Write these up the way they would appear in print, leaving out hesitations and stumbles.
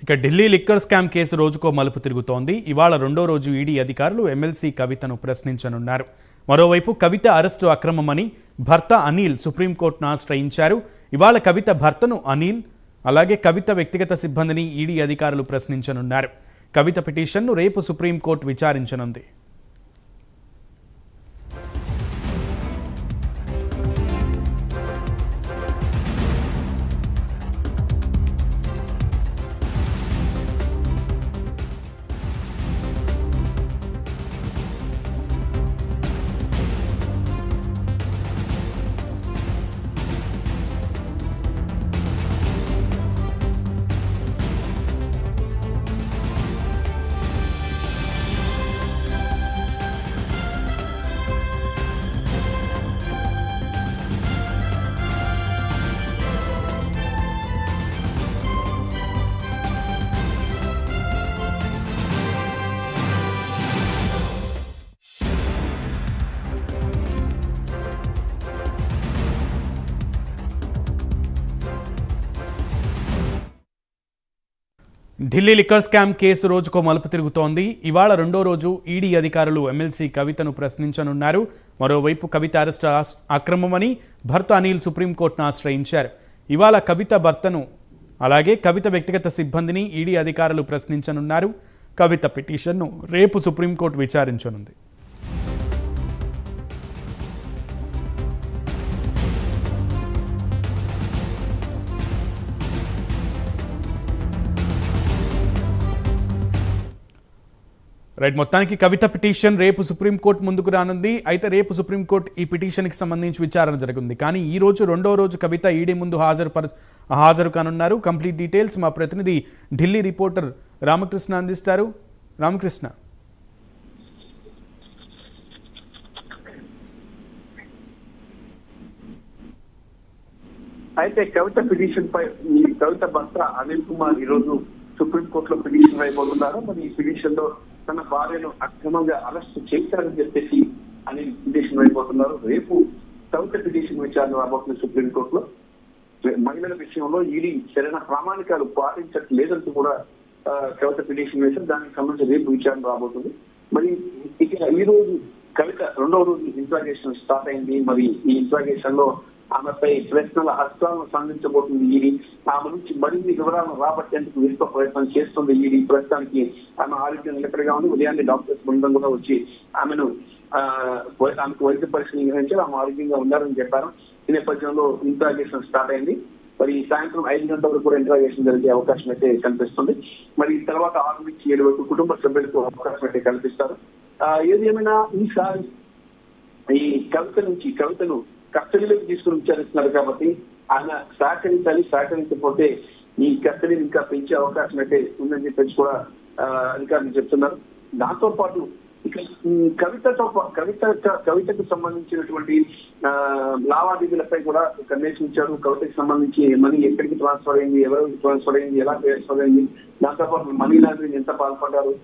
ఇక Delhi liquor scam case రోజుకో మలుపు తిరుగుతోంది. ఇవాళ రెండో రోజు ఈడీ అధికారులు ఎమ్మెల్సీ కవితను ప్రశ్నించనున్నారు. మరోవైపు కవిత అరెస్టు అక్రమమని భర్త అనిల్ సుప్రీంకోర్టును ఆశ్రయించారు. ఇవాళ కవిత భర్తను అనిల్, అలాగే కవిత వ్యక్తిగత సిబ్బందిని ఈడీ అధికారులు ప్రశ్నించనున్నారు. కవిత పిటిషన్ను రేపు సుప్రీంకోర్టు విచారించనుంది. ఢిల్లీ లిక్కర్ స్కామ్ కేసు రోజుకో మలుపు తిరుగుతోంది. ఇవాళ రెండో రోజు ఈడీ అధికారులు ఎమ్మెల్సీ కవితను ప్రశ్నించనున్నారు. మరోవైపు కవిత అరెస్టు అక్రమమని భర్త అనిల్ సుప్రీంకోర్టును ఆశ్రయించారు. ఇవాళ కవిత భర్తను, అలాగే కవిత వ్యక్తిగత సిబ్బందిని ఈడీ అధికారులు ప్రశ్నించనున్నారు. కవిత పిటిషన్ను రేపు సుప్రీంకోర్టు విచారించనుంది. రైట్, మొత్తానికి కవిత పిటిషన్ రేపు సుప్రీంకోర్టు ముందుకు రానుంది. అయితే రేపు సుప్రీంకోర్టు ఈ పిటిషన్కి సంబంధించి విచారణ జరుగుతుంది. కానీ ఈ రోజు రెండో రోజు కవిత ఈడీ ముందు హాజరు కానున్నారు. కంప్లీట్ డీటెయిల్స్ మా ప్రతినిధి ఢిల్లీ రిపోర్టర్ రామకృష్ణ అందిస్తారు. రామకృష్ణ, అయితే కవిత పిటిషన్ పై కవిత భర్త అనిల్ కుమార్ ఈ రోజు సుప్రీంకోర్టులో పిటిషన్ అయిపోతున్నారు. మరి ఈ పిటిషన్ లో తన భార్యను అక్రమంగా అరెస్ట్ చేశారని చెప్పేసి అనిల్ పిటిషన్ అయిపోతున్నారు. రేపు కవిత పిటిషన్ విచారణ రాబోతుంది సుప్రీంకోర్టులో. మహిళల విషయంలో ఈడీ సరైన ప్రామాణికాలు పాటించట్లేదంటూ కూడా కవిత పిటిషన్ వేశారు. దానికి సంబంధించి రేపు విచారణ రాబోతుంది. మరి ఇక ఈ రోజు కవిత రెండవ రోజు ఇంట్రాగేషన్ స్టార్ట్ అయింది. మరి ఈ ఇంట్రాగేషన్ లో ఆమెపై ప్రశ్నల హస్తాలను సంధించబోతుంది ఈడీ. ఆమె నుంచి మరిన్ని వివరాలను రాబట్టేందుకు విశ్వ ప్రయత్నం చేస్తుంది ఈడీ. ప్రస్తుతానికి ఆమె ఆరోగ్యం నిలకడగా ఉంది. ఉదయాన్నే డాక్టర్స్ బృందం కూడా వచ్చి ఆమెకు వైద్య పరీక్షలు నిర్వహించి ఆమె ఆరోగ్యంగా ఉన్నారని చెప్పారు. ఈ నేపథ్యంలో ఇంట్రాగేషన్ స్టార్ట్ అయింది. మరి సాయంత్రం 5 గంటల వరకు కూడా ఇంట్రాగేషన్ జరిగే అవకాశం అయితే కనిపిస్తుంది. మరి తర్వాత 6 నుంచి 7 వరకు కుటుంబ సభ్యులకు అవకాశం అయితే కల్పిస్తారు. ఏది ఏమైనా ఈసారి ఈ కవితను కస్టడీలోకి తీసుకుని విచారిస్తున్నారు కాబట్టి ఆయన సహకరించకపోతే ఈ కస్టడీని ఇంకా పెంచే అవకాశం అయితే ఉందని చెప్పేసి కూడా అధికారులు చెప్తున్నారు. దాంతో పాటు ఇక కవితకు సంబంధించినటువంటి లావాదేవీలపై కూడా కన్నేషించారు. కవితకు సంబంధించి మనీ ఎక్కడికి ట్రాన్స్ఫర్ అయింది, ఎవరికి ట్రాన్స్ఫర్ అయింది, ఎలా ట్రాన్స్ఫర్ అయింది, దాంతో పాటు మనీ లాండరింగ్ ఎంత పాల్పడ్డారు,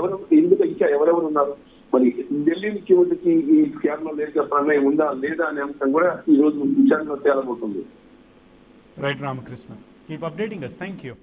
ఎవరు ఎందుకు ఇంకా ఎవరెవరు ఉన్నారు, మరి ఢిల్లీ ముఖ్యమంత్రికి ఈ స్కామ్ లో ప్రమేయం ఉందా లేదా అనే అంశం కూడా ఈ రోజు విచారణలో తేలబోతుంది. Right Ramakrishna, keep updating us. Thank you.